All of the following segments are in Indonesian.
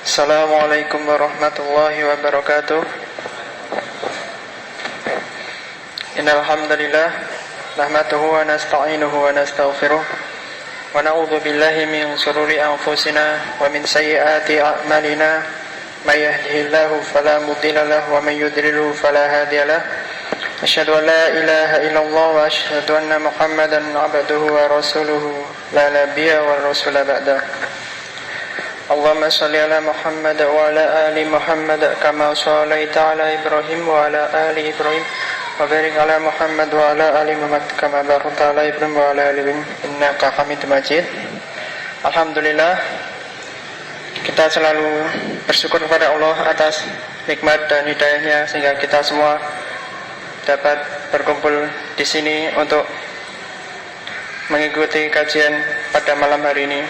Assalamualaikum warahmatullahi wabarakatuh. Innal hamdalillah nahmaduhu wa nasta'inuhu wa nastaghfiruh wa na'udzu billahi min shururi anfusina wa min sayyiati a'malina may yahdihillahu fala mudilla lahu wa may yudlilhu fala hadiya lahu. Asyhadu an la ilaha illallah wa asyhadu anna Muhammadan 'abduhu wa rasuluhu la nabiyya wa rasula ba'da. Allahumma salli ala Muhammad wa ala ali Muhammad kama shallaita ala Ibrahim wa ala ali Ibrahim wa barik ala Muhammad wa ala ali Muhammad kama barakta ala Ibrahim wa ala ali Ibrahim innaka Hamidum Majid. Alhamdulillah, kita selalu bersyukur kepada Allah atas nikmat dan hidayahnya sehingga kita semua dapat berkumpul di sini untuk mengikuti kajian pada malam hari ini.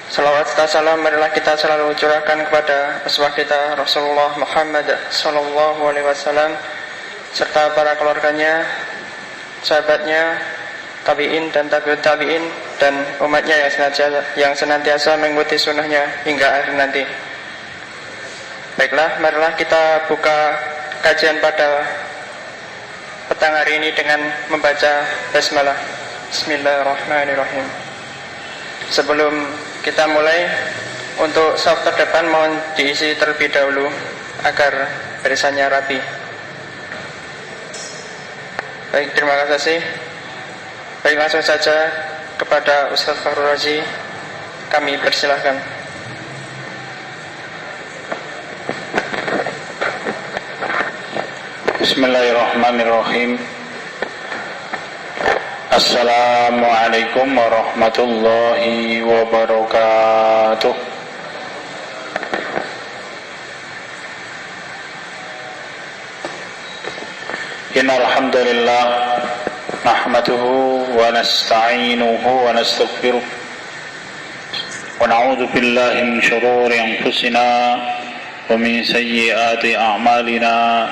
Salawat serta salam marilah kita selalu curahkan kepada uswah kita Rasulullah Muhammad sallallahu alaihi wasallam serta para keluarganya, sahabatnya, tabi'in dan tabi'ut tabi'in dan umatnya yang senantiasa mengikuti sunnahnya hingga akhir nanti. Baiklah, marilah kita buka kajian pada petang hari ini dengan membaca basmalah. Bismillahirrahmanirrahim. Sebelum kita mulai, untuk saf terdepan mohon diisi terlebih dahulu agar barisannya rapi. Baik, terima kasih. Baik, langsung saja kepada Ustaz Fakhrul Razi kami persilahkan. Bismillahirrahmanirrahim. Assalamualaikum warahmatullahi wabarakatuh. Innal hamdalillah nahmaduhu wa nasta'inuhu wa nastaghfiruh wa na'udzu billahi min shururi anfusina wa min sayyiati a'malina.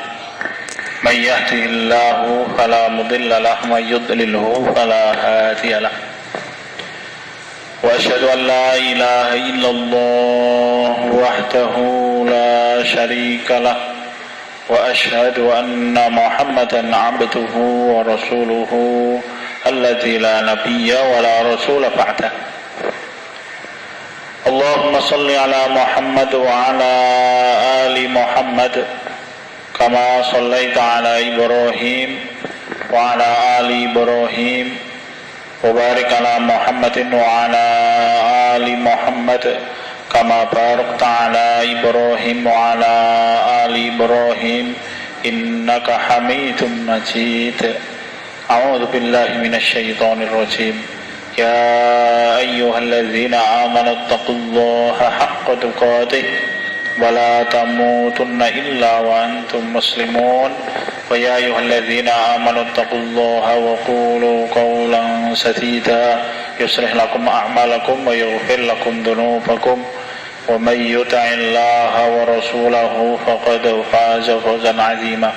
من يهده الله فلا مضل له ومن يضلله فلا هادي له وأشهد أن لا إله إلا الله وحده لا شريك له وأشهد أن محمدا عبده ورسوله الذي لا نبي ولا رسول بعده. اللهم صل على محمد وعلى آل محمد كما صليت على إبراهيم وعلى آل إبراهيم وبارك على محمد وعلى آل محمد كما باركت على إبراهيم وعلى آل إبراهيم إنك حميد مجيد. أعوذ بالله من الشيطان الرجيم. يا أيها الذين آمنوا اتقوا الله حق تقاته ولا تموتن إلا وأنتم مسلمون. ويا أيها الذين آمنوا اتقوا الله وقولوا قولا سديدا يصلح لكم أعمالكم ويغفر لكم ذنوبكم ومن يطع الله ورسوله فقد فاز فوزا عظيما.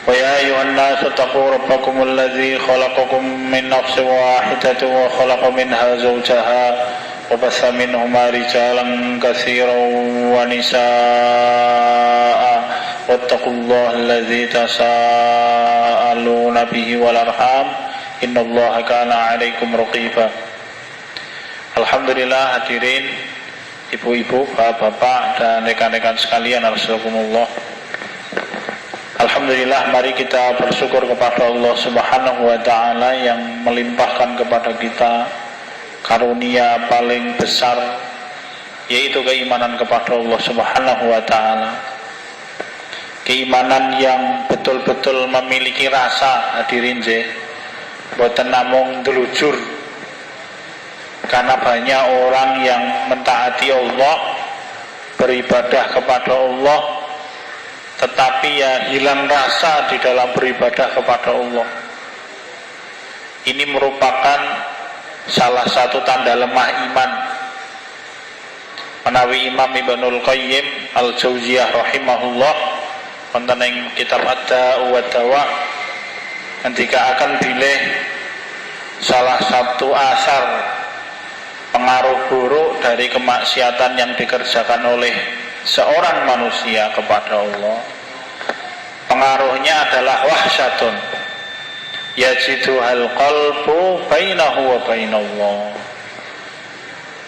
ويا أيها الناس اتقوا ربكم الذي خلقكم من نفس واحدة وخلق منها زوجها وبث منهما رجالا كثيرا ونساء واتقوا الله الذي تساءلون به والأرحام إن الله كان عليكم رقيبا. Alhamdulillah, hadirin ibu-ibu, bapak-bapak dan rekan-rekan sekalian, Rasulullah. Alhamdulillah, mari kita bersyukur kepada Allah Subhanahu wa ta'ala yang melimpahkan kepada kita karunia paling besar, yaitu keimanan kepada Allah Subhanahu wa ta'ala. Keimanan yang betul-betul memiliki rasa, hadirin je, boten namung delujur. Karena banyak orang yang mentaati Allah, beribadah kepada Allah, tetapi ya hilang rasa di dalam beribadah kepada Allah. Ini merupakan salah satu tanda lemah iman. Menawi Imam Ibnul Qayyim Al-Jauziyah rahimahullah wonten ing kitab Ad-Da'u wad-Dawa ketika akan pilih salah satu asar pengaruh buruk dari kemaksiatan yang dikerjakan oleh seorang manusia kepada Allah, pengaruhnya adalah wahsyatun yajiduhal qalbu bainahu wa bainallah.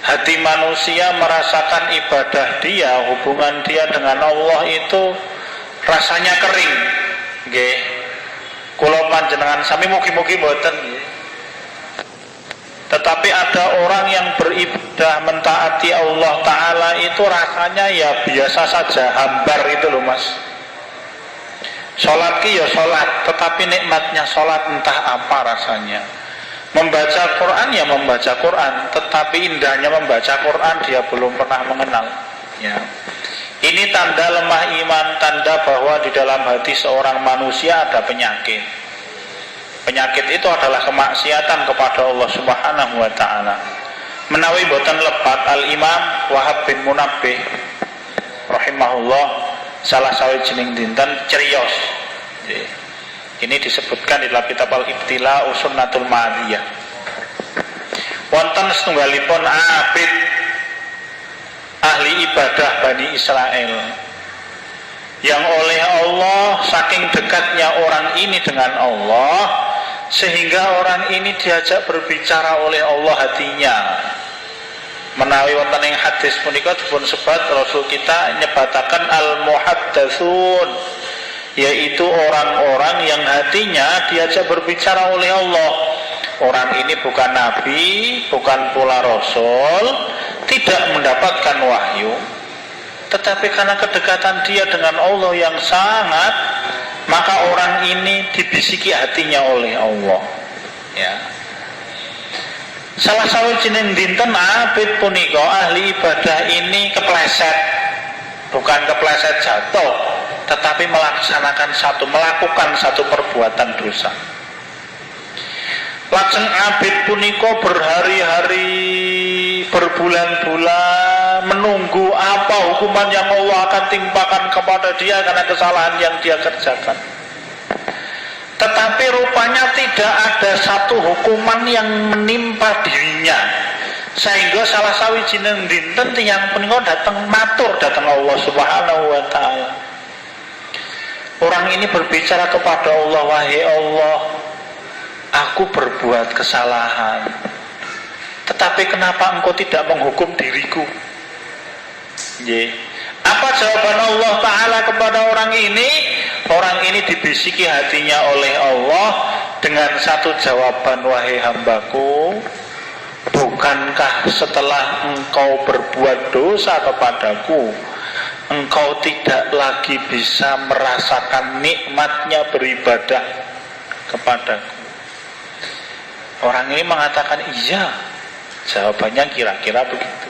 Hati manusia merasakan ibadah dia, hubungan dia dengan Allah itu rasanya kering. Nggih. Kula panjenengan sami mugi-mugi mboten nggih. Tetapi ada orang yang beribadah mentaati Allah Ta'ala itu rasanya ya biasa saja, hambar itu loh mas. Sholat ki ya sholat, tetapi nikmatnya sholat entah apa rasanya. Membaca Quran ya membaca Quran, tetapi indahnya membaca Quran dia belum pernah mengenal ya. Ini tanda lemah iman, tanda bahwa di dalam hati seorang manusia ada penyakit. Penyakit itu adalah kemaksiatan kepada Allah Subhanahu wa Ta'ala. Menawi boten lebat Al-Imam Wahab bin Munabbih rahimahullah salah sawijining dinten cerios. Ini disebutkan di dalam kitab Al-Ibtila Sunnatul Ma'adiyah. Wonten setunggalipun abid ahli ibadah Bani Israel yang oleh Allah saking dekatnya orang ini dengan Allah sehingga orang ini diajak berbicara oleh Allah hatinya. Menawi wonten ing hadis punika dipun sebat Rasul kita nyebataken al-muhaddatsun, yaitu orang-orang yang hatinya diajak berbicara oleh Allah. Orang ini bukan nabi, bukan pula rasul, tidak mendapatkan wahyu, tetapi karena kedekatan dia dengan Allah yang sangat, maka orang ini dibisiki hatinya oleh Allah ya. Salah sawijining dinten abid punika ahli ibadah ini kepleset, bukan kepleset jatuh, tetapi melakukan satu perbuatan dosa. Lajeng abid punika berhari-hari, berbulan-bulan menunggu apa hukuman yang Allah akan timpakan kepada dia karena kesalahan yang dia kerjakan. Tetapi rupanya tidak ada satu hukuman yang menimpa dirinya, sehingga salah sawijining dinten tiyang punika datang matur datang Allah Subhanahu wa Ta'ala. Orang ini berbicara kepada Allah, wahai Allah, aku berbuat kesalahan, tetapi kenapa engkau tidak menghukum diriku? Apa jawaban Allah Ta'ala kepada orang ini? Orang ini dibisiki hatinya oleh Allah dengan satu jawaban, wahai hambaku, bukankah setelah engkau berbuat dosa kepadaku, engkau tidak lagi bisa merasakan nikmatnya beribadah kepadaku? Orang ini mengatakan iya. Jawabannya kira-kira begitu.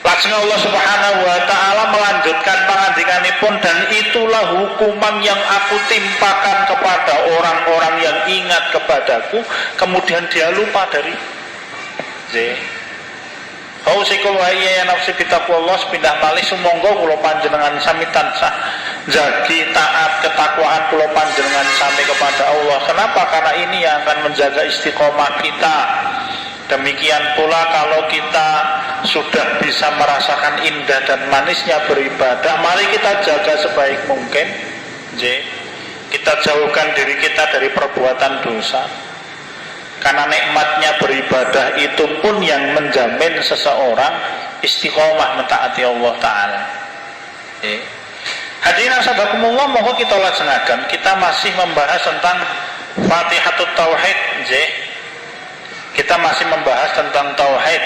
Lajeng Allah Subhanahu wa Ta'ala melanjutkan pangandikanipun, dan itulah hukuman yang aku timpakan kepada orang-orang yang ingat kepadaku kemudian dia lupa dari Hausikum wa iya nafsi bitaqwallah, sepindah malih sumangga kula panjenengan sami tansah jagi taat ketakwaan kula panjenengan sami kepada Allah. Kenapa? Karena ini yang akan menjaga istiqomah kita. Demikian pula kalau kita sudah bisa merasakan indah dan manisnya beribadah, mari kita jaga sebaik mungkin. Kita jauhkan diri kita dari perbuatan dosa. Karena nikmatnya beribadah itu pun yang menjamin seseorang istiqomah mentaati Allah Ta'ala. Hadirin sahabatkumullah, mohon kita lajengaken. Kita masih membahas tentang Fatihatut Tauhid. Kita masih membahas tentang Tauhid.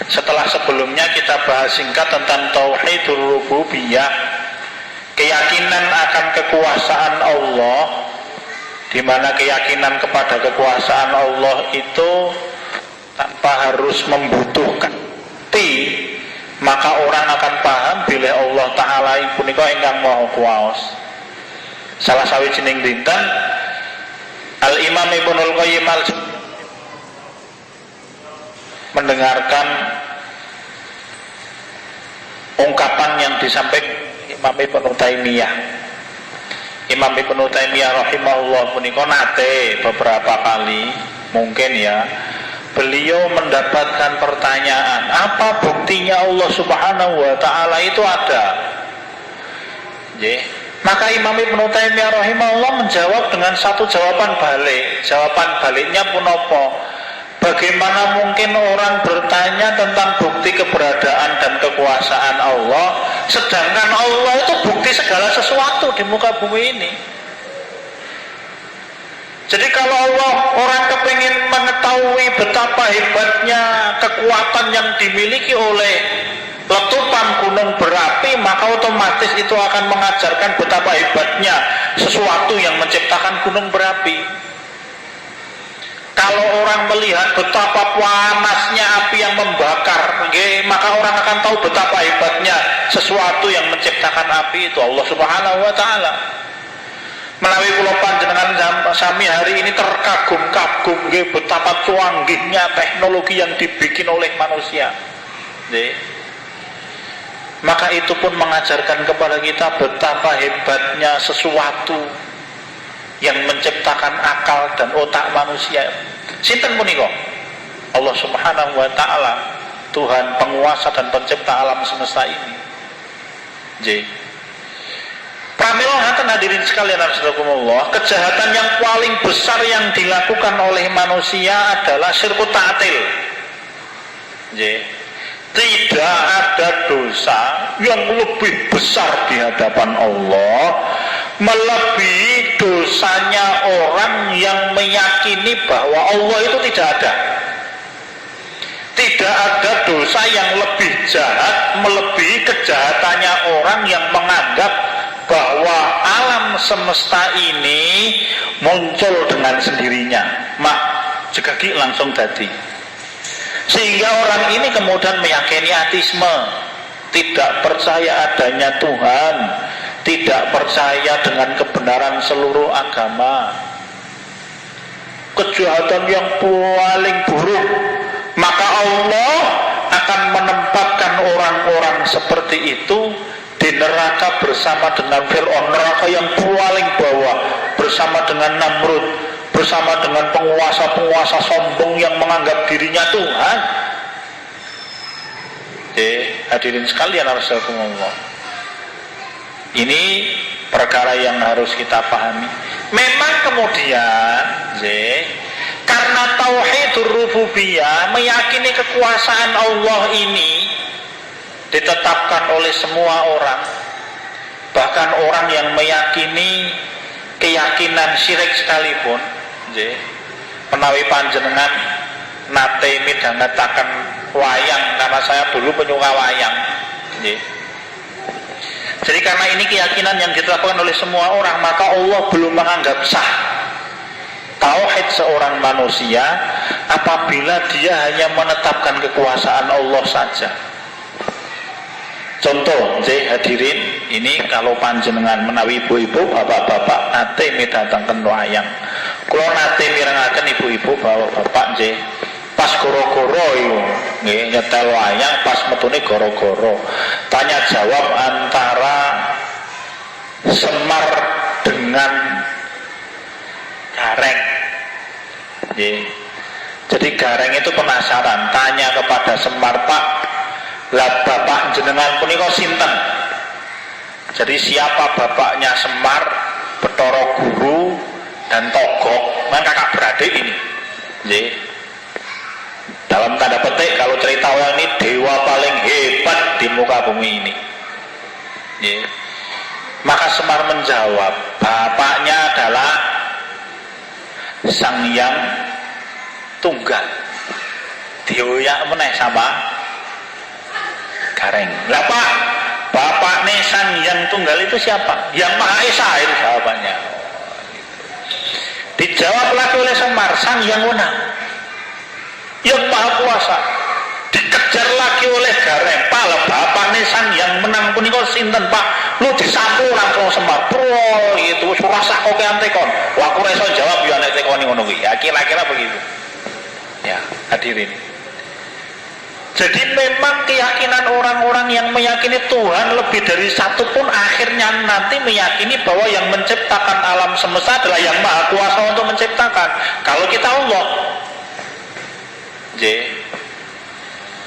Setelah sebelumnya kita bahas singkat tentang Tauhidul Rububiyah, keyakinan akan kekuasaan Allah, di mana keyakinan kepada kekuasaan Allah itu tanpa harus membutuhkan maka orang akan paham bila Allah Ta'ala punika ingkang maha kuwaos. Salah sawijining dinten Al-Imam Ibnul Qayyim mendengarkan ungkapan yang disampaikan Imam Ibnu Taimiyah. Imam Ibnu Taimiyah rahimahullah punika nate beberapa kali mungkin ya beliau mendapatkan pertanyaan, apa buktinya Allah Subhanahu wa Ta'ala itu ada? Maka Imam Ibnu Taimiyah rahimahullah menjawab dengan satu jawaban balik. Jawaban baliknya pun apa? Bagaimana mungkin orang bertanya tentang bukti keberadaan dan kekuasaan Allah, sedangkan Allah itu bukti segala sesuatu di muka bumi ini. Jadi kalau orang kepingin mengetahui betapa hebatnya kekuatan yang dimiliki oleh letupan gunung berapi, maka otomatis itu akan mengajarkan betapa hebatnya sesuatu yang menciptakan gunung berapi. Kalau orang melihat betapa panasnya api yang membakar, maka orang akan tahu betapa hebatnya sesuatu yang menciptakan api itu Allah Subhanahu wa Ta'ala. Menawi kula panjenengan sami hari ini terkagum-kagum betapa canggihnya teknologi yang dibikin oleh manusia. Maka itu pun mengajarkan kepada kita betapa hebatnya sesuatu yang menciptakan akal dan otak manusia. Sinten punika? Allah Subhanahu wa Ta'ala, Tuhan penguasa dan pencipta alam semesta ini. Pramila ngaten hadirin sekalian rahimakumullah, kejahatan yang paling besar yang dilakukan oleh manusia adalah syirku ta'til. Tidak ada dosa yang lebih besar di hadapan Allah melebihi dosanya orang yang meyakini bahwa Allah itu tidak ada. Tidak ada dosa yang lebih jahat melebihi kejahatannya orang yang menganggap bahwa alam semesta ini muncul dengan sendirinya, jegagi langsung tadi. Sehingga orang ini kemudian meyakini ateisme, tidak percaya adanya Tuhan, tidak percaya dengan kebenaran seluruh agama. Kejahatan yang paling buruk. Maka Allah akan menempatkan orang-orang seperti itu di neraka bersama dengan Fir'aun, neraka yang paling bawah, bersama dengan Namrud, bersama dengan penguasa-penguasa sombong yang menganggap dirinya Tuhan. Hadirin sekalian rahimakumullah, ini perkara yang harus kita pahami. Memang kemudian karena tauhidur rububiyah, meyakini kekuasaan Allah ini ditetapkan oleh semua orang, bahkan orang yang meyakini keyakinan syirik sekalipun. Menawi panjenengan nate midhangetaken wayang, karena saya dulu penyuka wayang. Jadi karena ini keyakinan yang ditetapkan oleh semua orang, maka Allah belum menganggap sah tauhid seorang manusia apabila dia hanya menetapkan kekuasaan Allah saja. Contoh, hadirin, ini kalau panjenengan menawi ibu-ibu, bapak-bapak nate midhatanken wayang. Kula nate mirengaken ibu-ibu, bapak-bapak pas goro-goro itu nyetel wayang, pas metune goro-goro. Tanya jawab antara Semar dengan Gareng. Jadi Gareng itu penasaran, tanya kepada Semar, Pak, lah bapak jenengan punika sinten? Jadi siapa bapaknya Semar, Bathara Guru dan Togog, kan kakak beradik ini. Dalam tanda petik, kalau cerita orang ini dewa paling hebat di muka bumi ini. Maka Semar menjawab, bapaknya adalah Sang Hyang Tunggal. Dioyak meneh sama Gareng. Lah Pak, bapaknya Sang Hyang Tunggal itu siapa? Yang Maha Esa itu jawabannya. Dijawab lagi oleh Semar, Sang Hyang Wenang, yang Maha Kuasa. Dikejar lagi oleh Gareng, Pak, lah bapaknya Sang Hyang Menang punika sinten Pak? Lu disapu langsung Semar. Bro, itu surah sak koke antekon. Wah, aku iso jawab ya nek tekoni ngono kuwi. Ya kira-kira begitu. Ya, hadirin. Jadi memang keyakinan orang-orang yang meyakini Tuhan lebih dari satu pun akhirnya nanti meyakini bahwa yang menciptakan alam semesta adalah yang Maha Kuasa untuk menciptakan. Kalau kita Allah,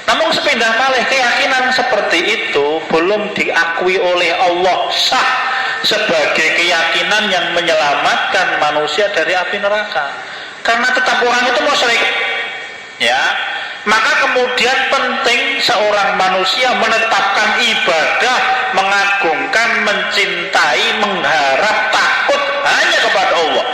Namun sepindah malih keyakinan seperti itu belum diakui oleh Allah sah sebagai keyakinan yang menyelamatkan manusia dari api neraka. Karena tetap orang itu musyrik. Ya, maka kemudian penting seorang manusia menetapkan ibadah, mengagungkan, mencintai, mengharap, takut hanya kepada Allah.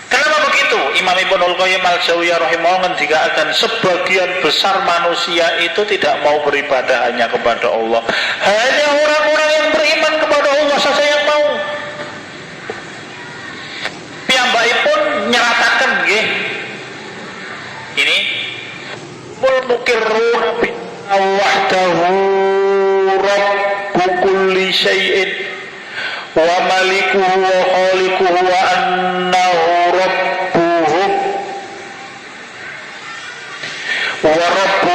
Kenapa begitu? Imam Ibnul Qayyim al-Jauziyah rahimahullah ngendikaken sebagian besar manusia itu tidak mau beribadah hanya kepada Allah. Hanya orang-orang yang beriman kepada Allah saja yang mau. Piyambakipun nyerataken nggih. Ini mulmukirruna bi wahdahu rabbu kulli syai'in wa malikuhu wa khaliquhu wa annahu rabbuhum wa rabbu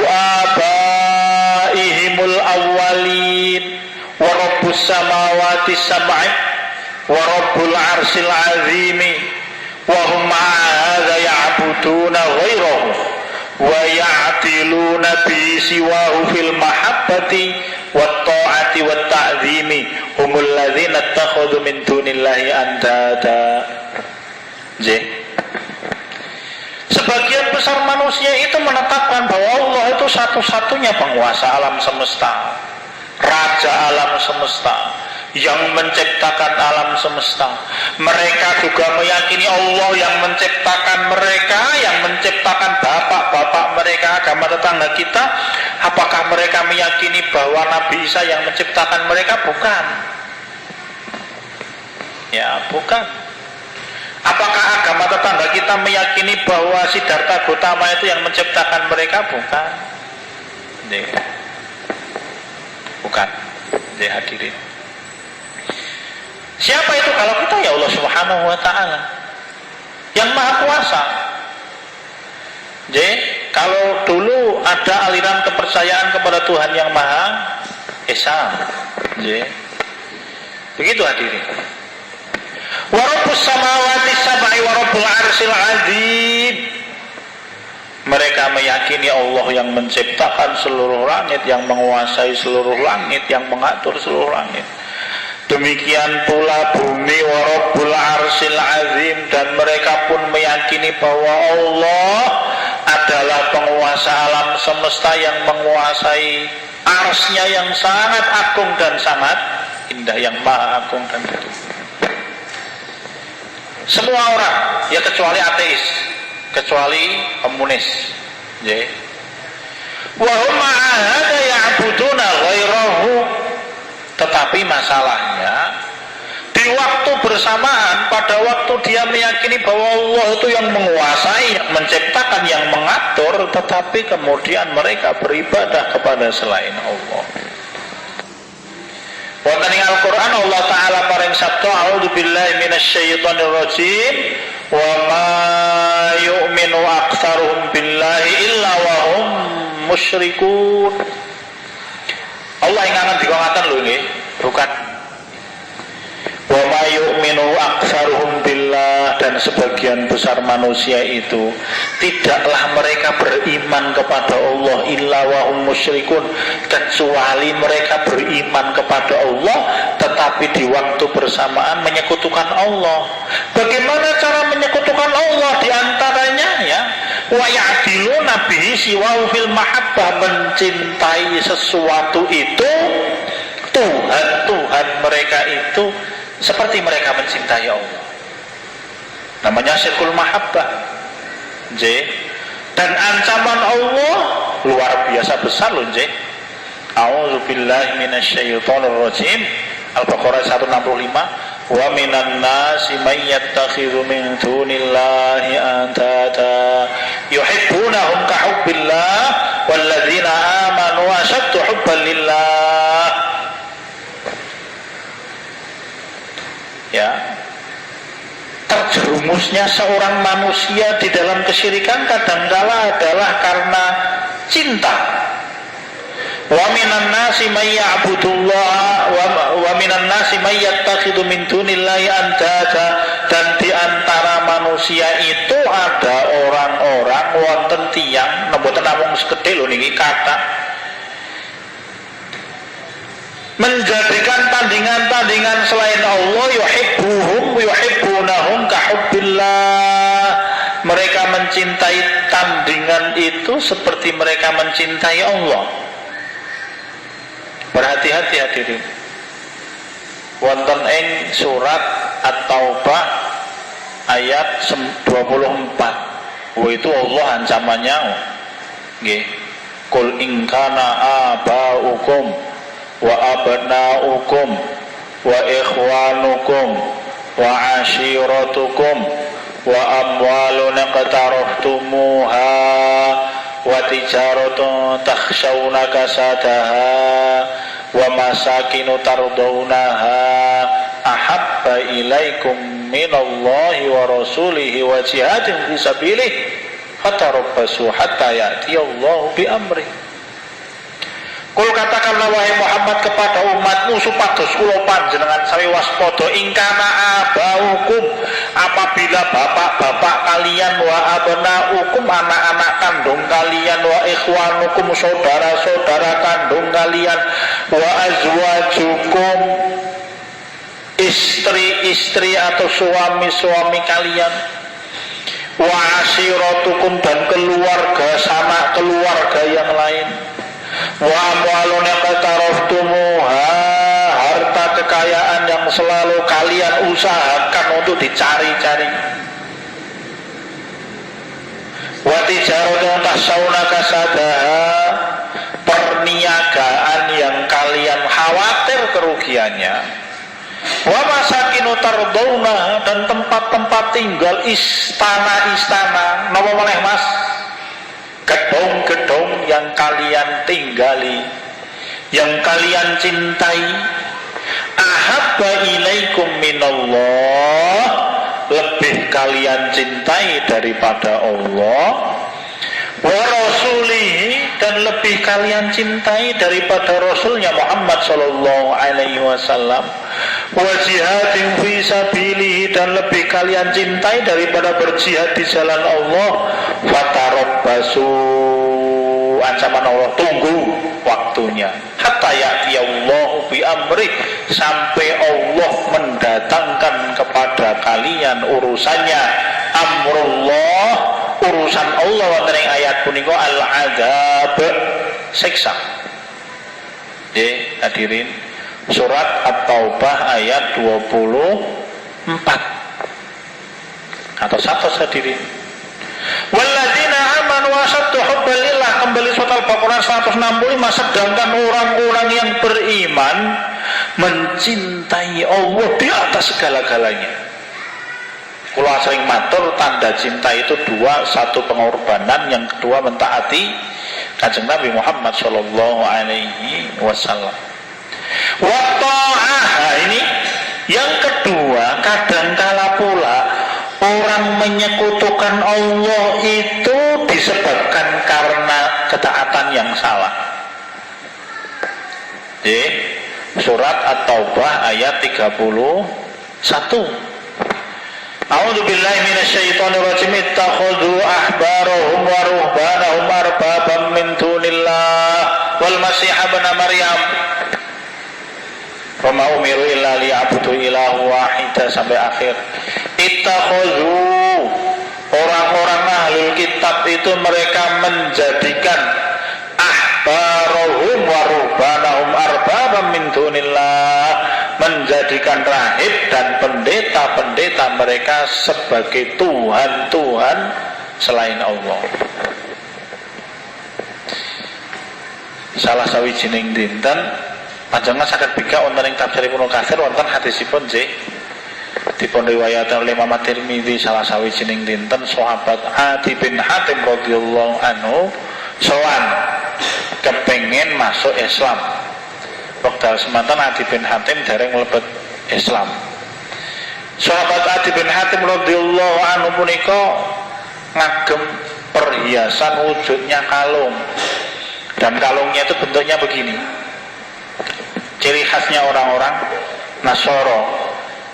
abaihimul awwalin wa rabbus samawati sab'i wa rabbul arsil azimi wa hum ma'adha ya'buduna ghairahu wa ya'tiluna bi siwahu fil mahabbati wat ta'ati wat ta'zimi humul ladzina ittakhadhu min dunillahi andada. Sebagian besar manusia itu menetapkan bahwa Allah itu satu-satunya penguasa alam semesta, raja alam semesta, yang menciptakan alam semesta. Mereka juga meyakini Allah yang menciptakan mereka, yang menciptakan bapak-bapak mereka, agama tetangga kita. Apakah mereka meyakini bahwa Nabi Isa yang menciptakan mereka? Bukan. Ya, bukan. Apakah agama tetangga kita meyakini bahwa Siddhartha Gautama itu yang menciptakan mereka? Bukan. Bukan. Hadirin. Siapa itu kalau kita? Ya Allah Subhanahu wa ta'ala yang Maha Kuasa. Kalau dulu ada aliran kepercayaan kepada Tuhan yang Maha Esa. Begitu hadirin. Wa rabbus samawati sab'i wa rabbul arsil azim. Mereka meyakini Allah yang menciptakan seluruh langit, yang menguasai seluruh langit, yang mengatur seluruh langit. Demikian pula bumi wa rabbul arsil azim, dan mereka pun meyakini bahwa Allah adalah penguasa alam semesta yang menguasai arsy-Nya yang sangat agung dan sangat indah, yang maha agung dan betul. Semua orang, ya kecuali ateis, kecuali komunis. Wa hum ma'ahada ya'buduna ghairahu. Tetapi masalahnya di waktu bersamaan, pada waktu dia meyakini bahwa Allah itu yang menguasai, yang menciptakan, yang mengatur, tetapi kemudian mereka beribadah kepada selain Allah. Wonten ing Al-Qur'an Allah taala paring sabda a'udzubillahi minasyaitonir rajim wa ma yu'minu aktsaruhum billahi illa wa hum musyrikun. Allah ingatkan dikatakan lho nggih, bukan wa ma yu'minu aktsaruhum billah, dan sebagian besar manusia itu tidaklah mereka beriman kepada Allah illa wa hum musyrikun, kecuali mereka beriman kepada Allah tetapi di waktu bersamaan menyekutukan Allah. Bagaimana cara menyekutukan Allah? Di antaranya ya wa ya'diluna bihi siwahu fil mahabbah, mencintai sesuatu itu Tuhan mereka itu seperti mereka mencintai Allah. Namanya syirkul mahabbah. Dan ancaman Allah luar biasa besar loh. A'udzubillahi minasyaitonir rajim. Al-Baqarah 165. Wa minan nasi may yattakhidhu min dunillahi andada yuhibbunahum ka hubbillah walladzina amanu ashaddu hubban lillah. Ya, terjerumusnya seorang manusia di dalam kesyirikan kadangkala adalah karena cinta. Wa minan nasi may ya'budullah wa minan nasi may yattakhidhu min dunillahi andada, dan di antara manusia itu ada orang-orang wonten tiyang mboten namung sekedhik lho niki kata menjadikan tandingan-tandingan selain Allah, yuhibbuhum yuhibbunahum kahubbillah. Mereka mencintai tandingan itu seperti mereka mencintai Allah. Berhati-hati hadirin. Wonten ing surat At-Taubah ayat 24. Itu Allah ancamannya. Nggih. Qul in kana aba'ukum wa abna'ukum wa ikhwanukum wa ashiratukum wa amwalun iqtaraftumuha wa tijaratun takhshawna kasadaha wa masakinu tardawnaha ahabba ilaikum minallahi wa rasulihi wa jihadin fi sabilih fatarabbasu hatta ya'tiyallahu bi amri. Kul katakanlah wahai Muhammad kepada umatmu supados kula panjenengan sawi waspada ingkana abaukum, apabila bapak-bapak kalian wa abnaukum, anak-anak kandung kalian, wa ikhwanukum, saudara-saudara kandung kalian, wa azwajukum, istri-istri atau suami-suami kalian, wa ashiratukum, dan keluarga sanak keluarga yang lain, wa amwalun iqtaraftumuha, harta kekayaan yang selalu kalian usahakan untuk dicari-cari, wa tijaratun takhshawna kasadaha, perniagaan yang kalian khawatir kerugiannya, wa masakinu tardawna, dan tempat-tempat tinggal, istana-istana, napa meneh Mas, gedung-gedung yang kalian tinggali, yang kalian cintai, ahabba ilaikum minallah, lebih kalian cintai daripada Allah, wa rasulihi, dan lebih kalian cintai daripada Rasulnya Muhammad sallallahu alaihi wasallam, wa jihadin fi sabilihi, dan lebih kalian cintai daripada berjihad di jalan Allah, fatarabbasu, ancaman Allah, tunggu waktunya, hatta ya'tiyallahu bi amri, sampai Allah mendatangkan kepada kalian urusannya, amrullah, urusan Allah. Wonten ing ayat punika al-adzab, siksa. Nggih, hadirin, surat At-Taubah ayat 24 atau 1 hadirin. Walladzina amanu wasaddu hubban lillah, kembali surat Al-Baqarah 165, sedangkan orang-orang yang beriman mencintai Allah di atas segala-galanya. Kula sering matur, tanda cinta itu dua, satu pengorbanan, yang kedua mentaati Kanjeng Nabi Muhammad sallallahu alaihi wasallam. Wa ta'ah, ini yang kedua, kadangkala pula orang menyekutukan Allah itu disebabkan karena ketaatan yang salah. Di surat At-Taubah ayat 31. A'udzu billahi minasyaitonir rajim. Ittakhadhu ahbarahum wa ruhbanahum arbaban min dunillah wal masih ibn Maryam. Wa ma umiru illa liya'budu ilaha wahida, sampai akhir. Ittakhadhu, orang-orang ahlul kitab itu mereka menjadikan ahbarahum wa ruhbanahum arbaban min dunillah, menjadikan rahib dan pendeta-pendeta mereka sebagai Tuhan-Tuhan selain Allah. Salah sawijining dinten panjenengan saged bika wonten ing tafsir Ibnu Katsir wonten hadisipun nggih dipun riwayatkan oleh Imam Tirmidzi, salah sawijining dinten sahabat Adi bin Hatim radhiyallahu anhu sowan kepengin masuk Islam. Wekdal semanten Adi bin Hatim dereng mlebet Islam. Sahabat Adi bin Hatim radhiyallahu anhu punika ngagem perhiasan wujudnya kalung, dan kalungnya itu bentuknya begini. Ciri khasnya orang-orang Nasara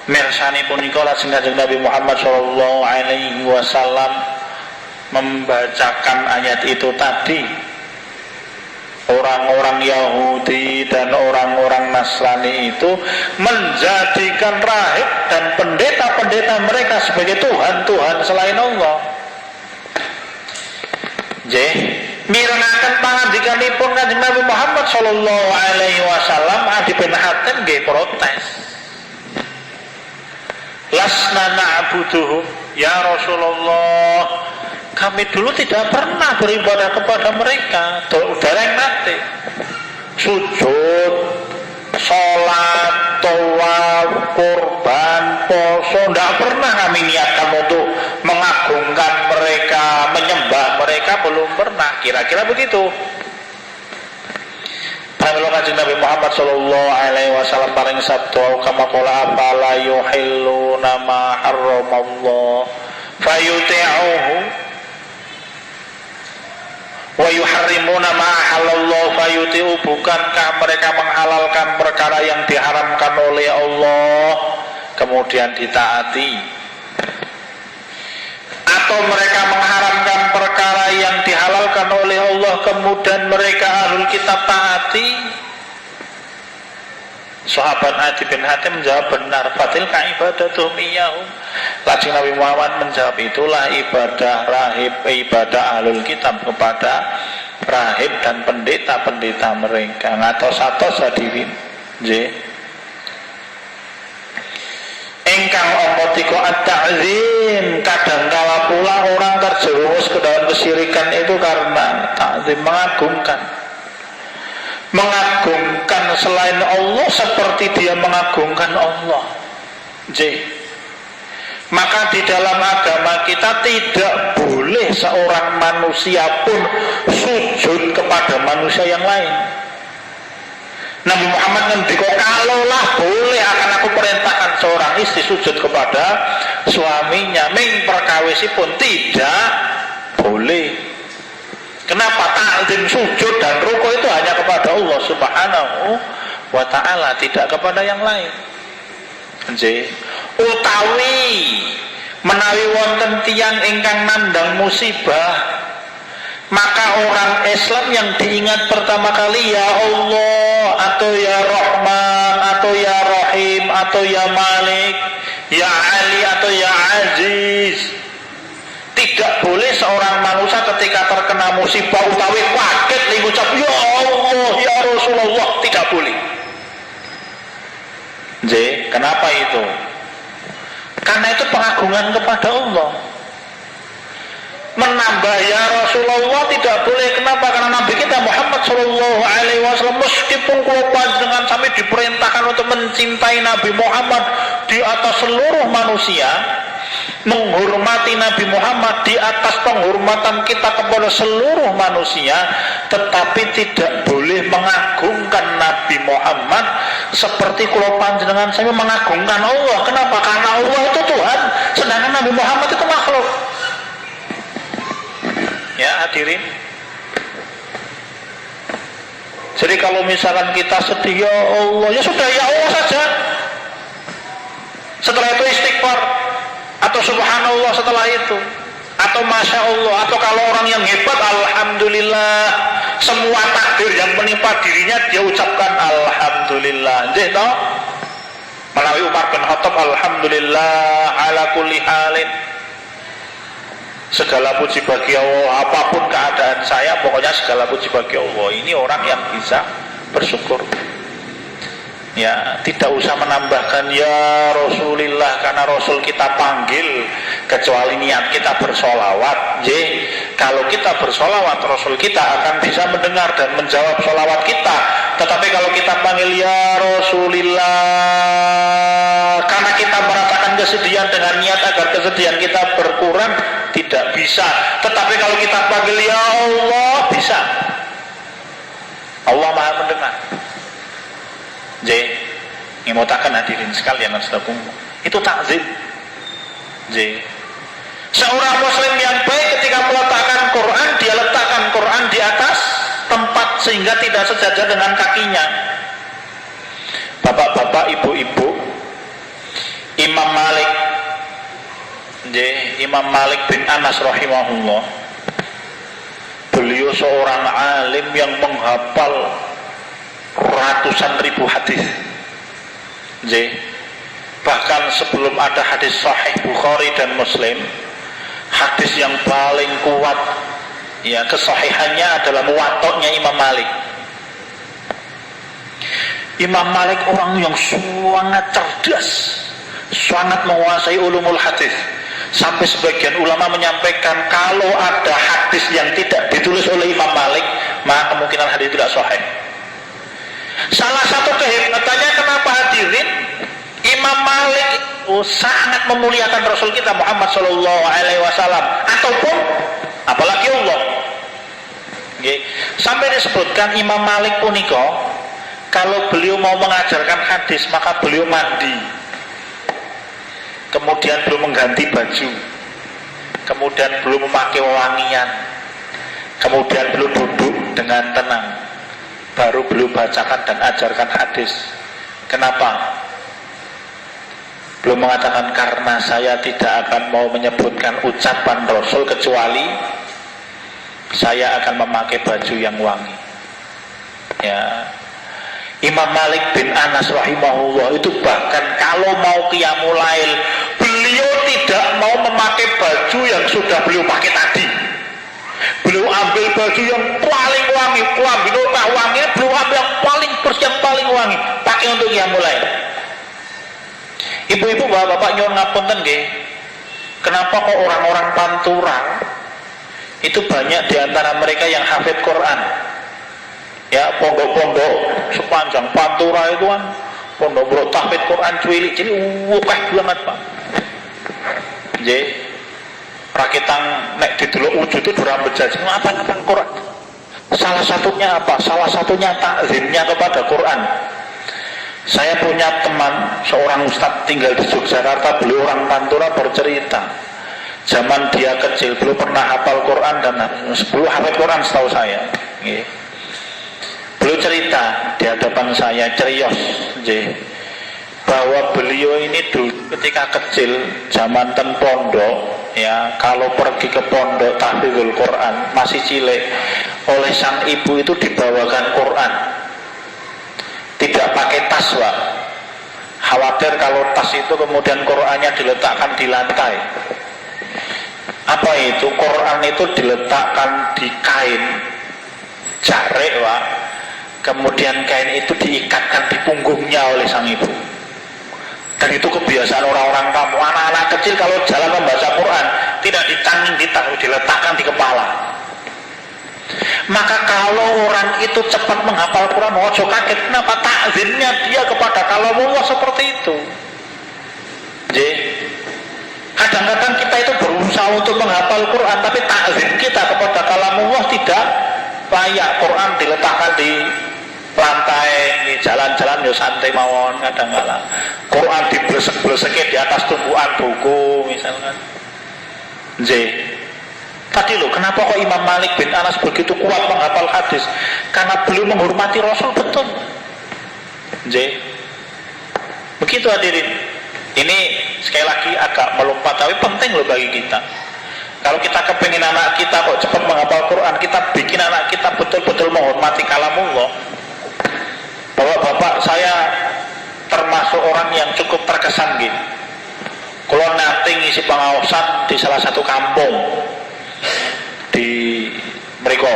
mirsani punika lajeng Kanjeng Nabi Muhammad sallallahu alaihi wasallam membacakan ayat itu tadi. Orang-orang Yahudi dan orang-orang Nasrani itu menjadikan rahib dan pendeta-pendeta mereka sebagai Tuhan-Tuhan selain Allah. Mirengaken pangandikanipun Kanjeng Nabi Muhammad sallallahu alaihi wasallam, Adi bin Hatim nggih protes. Lasna na'buduhum ya Rasulullah, kami dulu tidak pernah beribadah kepada mereka. Dereng nate sujud, sholat, tawaf, kurban, poso, tidak pernah kami niatkan untuk mengagungkan mereka, menyembah mereka, belum pernah. Kira-kira begitu. Pramila Kanjeng Nabi Muhammad sallallahu alaihi wasallam paring sabda kama qala afala yuhilluna ma harramallah fayuti'uhu wa yuharrimuna ma halallahu fayuti'u, bukankah mereka menghalalkan perkara yang diharamkan oleh Allah kemudian ditaati, atau mereka mengharamkan perkara yang dihalalkan oleh Allah kemudian mereka ahlul kitab taati? Sahabat Adi bin Hatim menjawab benar, fatil ka ibadatuhum iyyahum. Lajeng Nabi Muhammad menjawab, itulah ibadah rahib, ibadah ahlul kitab kepada rahib dan pendeta-pendeta mereka. Ngatos-atos hadirin nggih. Ingkang omotika at-ta'zim, kadangkala pula orang terjerumus ke dalam kesyirikan itu karena ta'zim, mengagungkan selain Allah seperti dia mengagungkan Allah. Maka di dalam agama kita tidak boleh seorang manusia pun sujud kepada manusia yang lain. Nabi Muhammad ngendika, kalaulah boleh akan aku perintahkan seorang istri sujud kepada suaminya, ming perkawisipun tidak boleh. Kenapa? Ta'zim, sujud dan rukuk itu hanya kepada Allah Subhanahu wa ta'ala, tidak kepada yang lain. Utawi menawi wonten tiyang ingkang nandang musibah, maka orang Islam yang diingat pertama kali ya Allah, atau ya Rahman, atau ya Rahim, atau ya Malik, ya Ali, atau ya Aziz. Tidak boleh seorang manusia ketika terkena musibah utawi kaget mengucap ya Allah, ya Rasulullah, tidak boleh. Kenapa itu? Karena itu pengagungan kepada Allah. Menambah ya Rasulullah tidak boleh. Kenapa? Karena Nabi kita Muhammad sallallahu alaihi wasallam meskipun kula panjenengan sampai diperintahkan untuk mencintai Nabi Muhammad di atas seluruh manusia, menghormati Nabi Muhammad di atas penghormatan kita kepada seluruh manusia, tetapi tidak boleh mengagungkan Nabi Muhammad seperti kula panjenengan saya mengagungkan Allah. Kenapa? Karena Allah itu Tuhan, sedangkan Nabi Muhammad itu makhluk. Ya hadirin, jadi kalau misalkan kita sedih ya Allah, ya sudah ya Allah saja. Setelah itu istighfar, atau subhanallah setelah itu, atau masya Allah, atau kalau orang yang hebat alhamdulillah, semua takdir yang menimpa dirinya dia ucapkan alhamdulillah. Jadi toh melalui Umar bin Khattab, alhamdulillah ala kulli halin, segala puji bagi Allah, apapun keadaan saya, pokoknya segala puji bagi Allah. Ini orang yang bisa bersyukur. Ya, tidak usah menambahkan ya Rasulillah karena Rasul kita panggil, kecuali niat kita bersolawat. Kalau kita bersolawat, Rasul kita akan bisa mendengar dan menjawab solawat kita. Tetapi kalau kita panggil ya Rasulillah karena kita merasakan kesedihan dengan niat agar kesedihan kita berkurang, tidak bisa. Tetapi kalau kita panggil ya Allah, bisa. Allah Maha mendengar. Ngimotakan hadirin sekalian, itu takzim. Seorang muslim yang baik ketika meletakkan Quran, dia letakkan Quran di atas tempat sehingga tidak sejajar dengan kakinya. Bapak-bapak, ibu-ibu, Imam Malik, Imam Malik bin Anas rahimahullah, beliau seorang alim yang menghafal ratusan ribu hadis. Bahkan sebelum ada hadis Sahih Bukhari dan Muslim, hadis yang paling kuat ya kesahihannya adalah Muwatta'nya Imam Malik. Imam Malik orang yang sangat cerdas, sangat menguasai ulumul hadis. Sampai sebagian ulama menyampaikan kalau ada hadis yang tidak ditulis oleh Imam Malik, maka kemungkinan hadis tidak sahih. Salah satu kehebatannya kenapa hadirin, Imam Malik sangat memuliakan Rasul kita Muhammad Shallallahu Alaihi Wasallam, ataupun apalagi Allah. Sampai disebutkan Imam Malik puniko, kalau beliau mau mengajarkan hadis maka beliau mandi, kemudian beliau mengganti baju, kemudian beliau memakai wewangian, kemudian beliau duduk dengan tenang, baru beliau bacakan dan ajarkan hadis. Kenapa? Beliau mengatakan karena saya tidak akan mau menyebutkan ucapan Rasul kecuali saya akan memakai baju yang wangi. Ya. Imam Malik bin Anas rahimahullah itu bahkan kalau mau qiyamul lail, beliau tidak mau memakai baju yang sudah beliau pakai tadi. Beliau ambil baju yang paling wangi, beliau wangi, beliau ambil yang paling bersih, yang paling wangi, pakai untuk qiyamul lail. Ibu-ibu, bapak-bapak nyuwun ngapunten nggih. Kenapa kok orang-orang Pantura itu banyak diantara mereka yang hafid Quran? Ya, pondok-pondok sepanjang Pantura itu kan pondok tahfidz Quran cilik-cilik akeh banget, Pak. Nggih. Rakitang nek didelok wujude ora bejaji apa-apa Quran. Salah satunya apa? Salah satunya takzimnya kepada Quran. Saya punya teman seorang ustadz tinggal di Yogyakarta, beliau orang Pantura bercerita zaman dia kecil beliau pernah hafal Quran dan sebelum hafal Quran setahu saya. Nggih. Beliau cerita di hadapan saya cerios, bahwa beliau ini dulu ketika kecil zaman ten pondok, ya kalau pergi ke pondok tahfidzul Quran masih cilik, oleh sang ibu itu dibawakan Quran, tidak pakai tas, Pak. Khawatir kalau tas itu kemudian Qurannya diletakkan di lantai. Apa itu? Quran itu diletakkan di kain jarik, Pak. Kemudian kain itu diikatkan di punggungnya oleh sang ibu. Dan itu kebiasaan orang-orang kamu. Anak-anak kecil kalau jalan membaca Quran tidak ditanggung, diletakkan di kepala. Maka kalau orang itu cepat menghafal Quran, ojo kaget kenapa takzimnya dia kepada kalamullah seperti itu. Kadang-kadang kita itu berusaha untuk menghafal Quran, tapi takzim kita kepada kalamullah tidak layak. Quran diletakkan di lantai, di jalan-jalan ya santai mawon kadang-kadang. Quran diblesek-bleseke di atas tumpuan buku misalkan. Tadi loh, kenapa kok Imam Malik bin Anas begitu kuat menghafal hadis? Karena beliau menghormati Rasul, betul. Begitu hadirin. Ini sekali lagi agak melompat, tapi penting loh bagi kita. Kalau kita kepingin anak kita kok cepat menghafal Quran, kita bikin anak kita betul-betul menghormati kalamullah. Bapak-bapak, saya termasuk orang yang cukup terkesan gitu. Kalau nanti ngisi pengawasan di salah satu kampung di mereka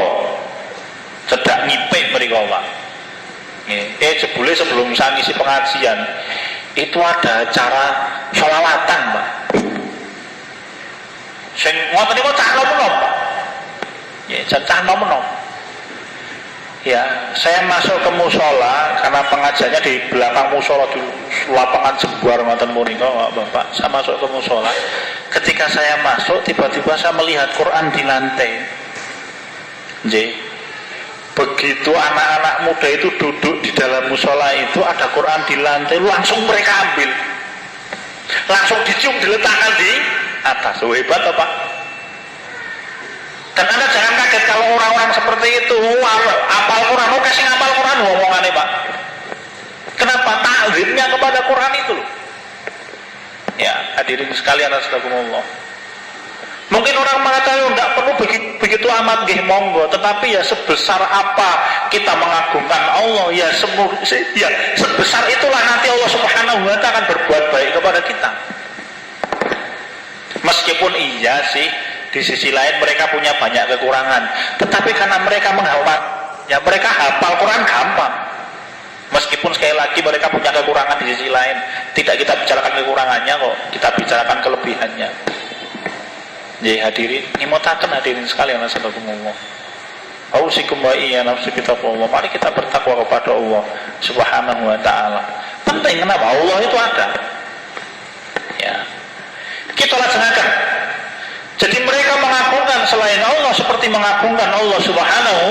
cedak ngipik mereka, Pak. Jebule sebelum saya ngisi pengajian itu ada acara sholawatan, Pak. Sing ngoten niku cah nom-nom, Pak. Cah nom-nom. Ya, saya masuk ke musola karena pengajiannya di belakang musola di lapangan sebuar ngoten menika, Bapak. Saya masuk ke musola. Ketika saya masuk, tiba-tiba saya melihat Quran di lantai. Begitu anak-anak muda itu duduk di dalam musola itu, ada Quran di lantai, langsung mereka ambil, langsung dicium, diletakkan di atas. Hebat apa? Dan Anda jangan kaget kalau orang-orang seperti itu apal Quran, kasih ngapal Quran ngomongannya, Pak. Kenapa? Takzimnya kepada Quran itu loh. Hadirin sekalian astagfirullah. Mungkin orang mengatakan tidak perlu begitu amat nggih monggo, tetapi ya sebesar apa kita mengagungkan Allah ya sebesar itulah nanti Allah Subhanahu wa taala akan berbuat baik kepada kita. Meskipun iya sih di sisi lain mereka punya banyak kekurangan, tetapi karena mereka menghafal, ya mereka hafal Quran gampang. Meskipun sekali lagi mereka punya kekurangan di sisi lain, tidak kita bicarakan kekurangannya kok, kita bicarakan kelebihannya. Jadi hadirin, ngimotaken hadirin sekalian astagfirullah. Ausikum wa iya nafsi Allah. Mari kita bertakwa kepada Allah Subhanahu wa taala. Penting kenapa? Allah itu ada. Ya. Kita laksanakan. Jadi mereka mengagungkan selain Allah seperti mengagungkan Allah Subhanahu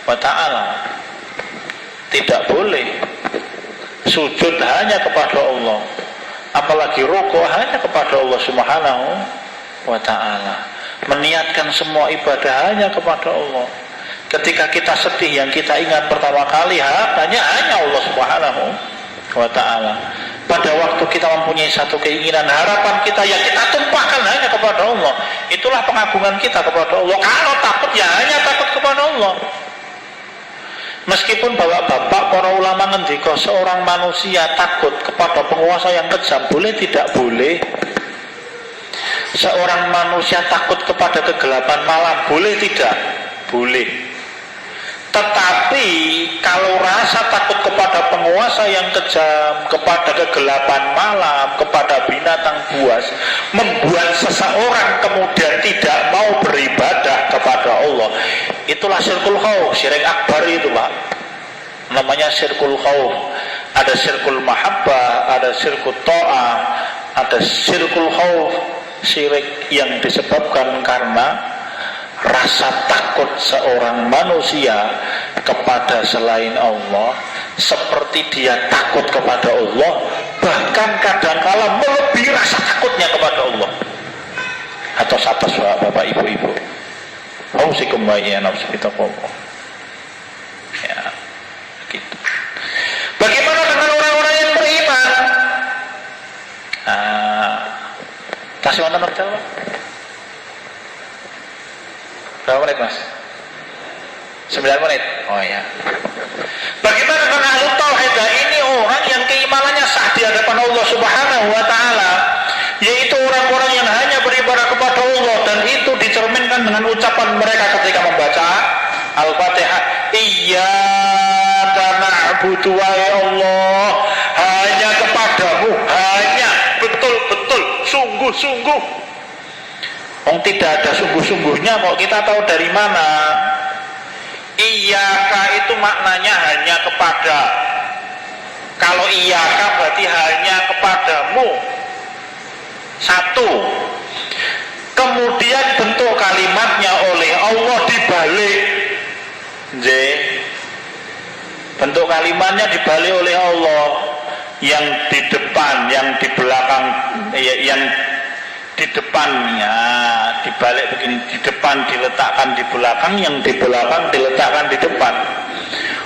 wa taala. Tidak boleh sujud hanya kepada Allah, apalagi rukuk hanya kepada Allah Subhanahu wa ta'ala. Meniatkan semua ibadah hanya kepada Allah. Ketika kita sedih, yang kita ingat pertama kali hanya Allah Subhanahu wa ta'ala. Pada waktu kita mempunyai satu keinginan, harapan kita ya kita tumpahkan hanya kepada Allah. Itulah pengagungan kita kepada Allah. Kalau takut ya hanya takut kepada Allah. Meskipun bapak-bapak para ulama ngendika seorang manusia takut kepada penguasa yang kejam, boleh tidak boleh? Seorang manusia takut kepada kegelapan malam, boleh tidak? Boleh. Tetapi kalau rasa takut kepada penguasa yang kejam, kepada kegelapan malam, kepada binatang buas, membuat seseorang kemudian tidak mau beribadah kepada Allah, itulah syirkul khauf, syirik akbar itu Pak. Namanya syirkul khauf. Ada syirkul mahabbah, ada syirkul ta'ah, ada syirkul khauf, syirik yang disebabkan karena rasa takut seorang manusia kepada selain Allah, seperti dia takut kepada Allah, bahkan kadangkala melebihi rasa takutnya kepada Allah. Atau atas bapak ibu-ibu, ausikum wa iya nafsi Allah. Ya, gitu. Bagaimana dengan orang-orang yang beriman? Kasih wonten wekdal Pak. Berapa menit Mas? 9 menit. Oh ya. Bagaimana dengan ahli tauhid? Ini orang yang keimanannya sah di hadapan Allah Subhanahu wa taala, yaitu orang-orang yang hanya beribadah kepada Allah, dan itu dicerminkan dengan ucapan mereka ketika membaca Al-Fatihah. Iyyaka na'budu wa ya Allah, hanya kepadamu, hanya betul-betul sungguh-sungguh. Tidak ada sungguh-sungguhnya kok, kita tahu dari mana? Iyyaka itu maknanya hanya kepada. Kalau iyyaka berarti hanya kepadamu. Satu. Kemudian bentuk kalimatnya oleh Allah dibalik. Bentuk kalimatnya dibalik oleh Allah. Yang di depan, yang di belakang, yang di depannya dibalik begini, di depan diletakkan di belakang, yang di belakang diletakkan di depan.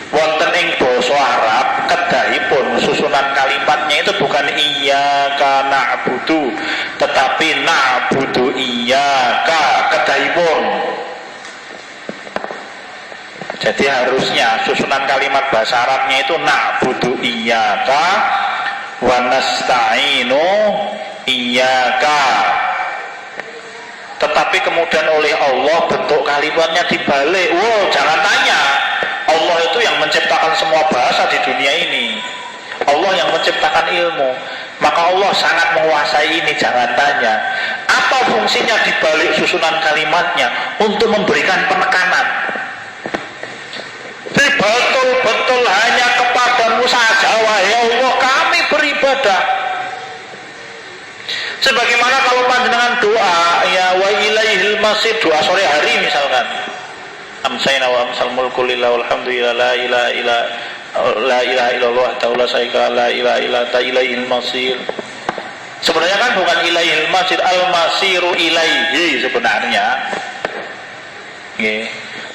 Wonten ing basa Arab kedahipun susunan kalimatnya itu bukan iyyaka na'budu, tetapi na'budu iyyaka kedahipun. Jadi harusnya susunan kalimat bahasa Arabnya itu na'budu iyyaka wa nasta'inu iyyaka. Tetapi kemudian oleh Allah bentuk kalimatnya dibalik. Wow, jangan tanya. Allah itu yang menciptakan semua bahasa di dunia ini. Allah yang menciptakan ilmu. Maka Allah sangat menguasai ini, jangan tanya. Apa fungsinya dibalik susunan kalimatnya? Untuk memberikan penekanan. Betul-betul hanya kepadamu saja wahai Allah kami beribadah. Sebagaimana kalau panjenengan doa ya wa ilaihil masir, doa sore hari misalkan, amsayna wa amsal mulku lillahi walhamdulillah la ilaha illallah ta'ala syarika la ilaha illa ta ilaihil masir. Sebenarnya kan bukan ilaihil masir, al masiru ilaihi sebenarnya.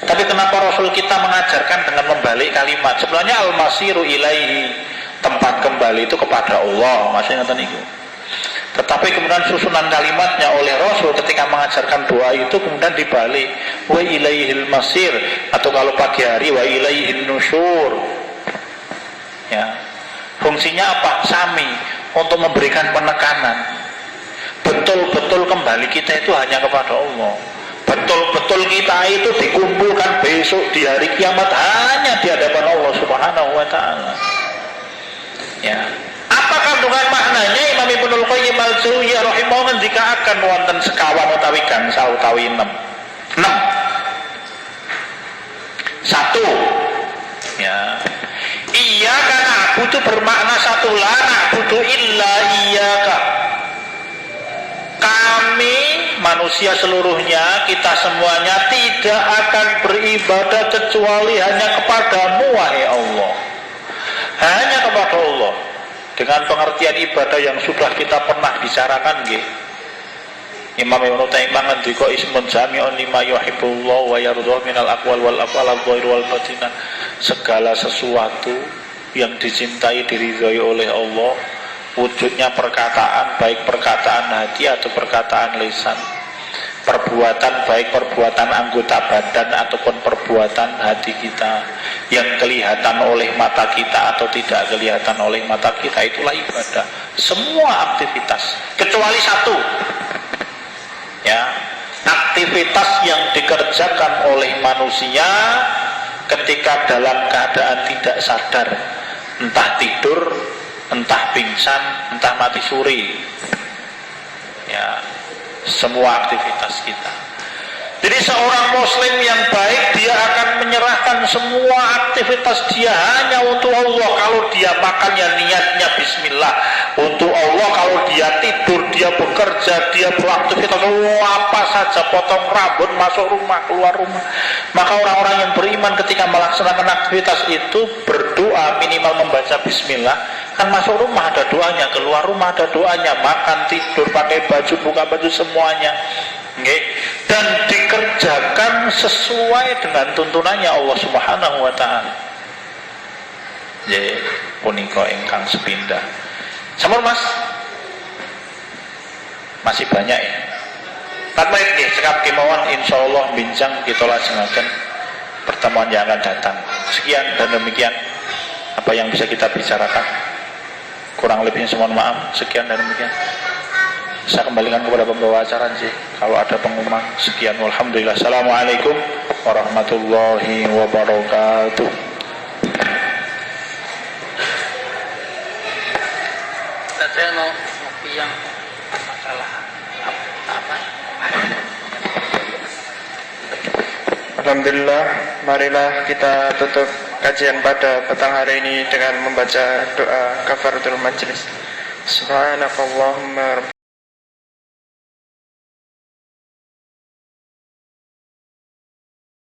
Tapi kenapa Rasul kita mengajarkan dengan membalik kalimat? Sebenarnya al masiru ilaihi, tempat kembali itu kepada Allah, maksudnya itu. Tetapi kemudian susunan kalimatnya oleh Rasul ketika mengajarkan doa itu kemudian dibalik, wa ilaihil masir, atau kalau pagi hari wa ilaihin nusyur. Ya. Fungsinya apa? Sami, untuk memberikan penekanan. Betul-betul kembali kita itu hanya kepada Allah. Betul-betul kita itu dikumpulkan besok di hari kiamat hanya di hadapan Allah Subhanahu wa taala. Ya. Apa kandungan maknanya? Imam Ibnul Qayyim al-Jauziyah rahimahullah ngendikaaken wonten sekawan utawi gangsal utawi 6. 6. 1. Ya. Iyyaka na'budu bermakna satu, la na'budu illa iyyaka. Kami manusia seluruhnya, kita semuanya tidak akan beribadah kecuali hanya kepadamu wahai Allah. Hanya kepada Allah. Dengan pengertian ibadah yang sudah kita pernah bicarakan nggih. Imam Ibnu Taimiyah ngendika ismun jami'un lima yuhibbullah wa yardha minal aqwal wal af'al adh-dhahir wal batinah. Segala sesuatu yang dicintai diridhai oleh Allah, wujudnya perkataan, baik perkataan hati atau perkataan lisan, perbuatan baik perbuatan anggota badan ataupun perbuatan hati kita yang kelihatan oleh mata kita atau tidak kelihatan oleh mata kita, itulah ibadah. Semua aktivitas kecuali satu, ya, aktivitas yang dikerjakan oleh manusia ketika dalam keadaan tidak sadar, entah tidur, entah pingsan, entah mati suri. Ya, semua aktivitas kita. Jadi seorang muslim yang baik, dia akan menyerahkan semua aktivitas dia hanya untuk Allah. Kalau dia makan, ya niatnya bismillah untuk Allah. Kalau dia tidur, dia bekerja, dia beraktivitas apa saja, potong rambut, masuk rumah, keluar rumah, maka orang-orang yang beriman ketika melaksanakan aktivitas itu berdoa, minimal membaca bismillah. Kan masuk rumah ada doanya, keluar rumah ada doanya, makan, tidur, pakai baju, buka baju, semuanya. Okay. Dan dikerjakan sesuai dengan tuntunannya Allah Subhanahu wa taala. Nggih, punika ingkang sepindah. Sampun Mas? Masih banyak ya. 4 menit nggih, cekap kemawon insyaallah bincang kita lajengaken pertemuan yang akan datang. Sekian dan demikian apa yang bisa kita bicarakan. Kurang lebihnya mohon maaf. Sekian dan demikian. Saya kembalikan kepada pembawa acara sih. Kalau ada pengumuman, sekian. Alhamdulillah. Assalamualaikum warahmatullahi wabarakatuh. Saya mau kopi yang masalah apa? Alhamdulillah, marilah kita tutup kajian pada petang hari ini dengan membaca doa kafaratul majlis. Subhanakallahumma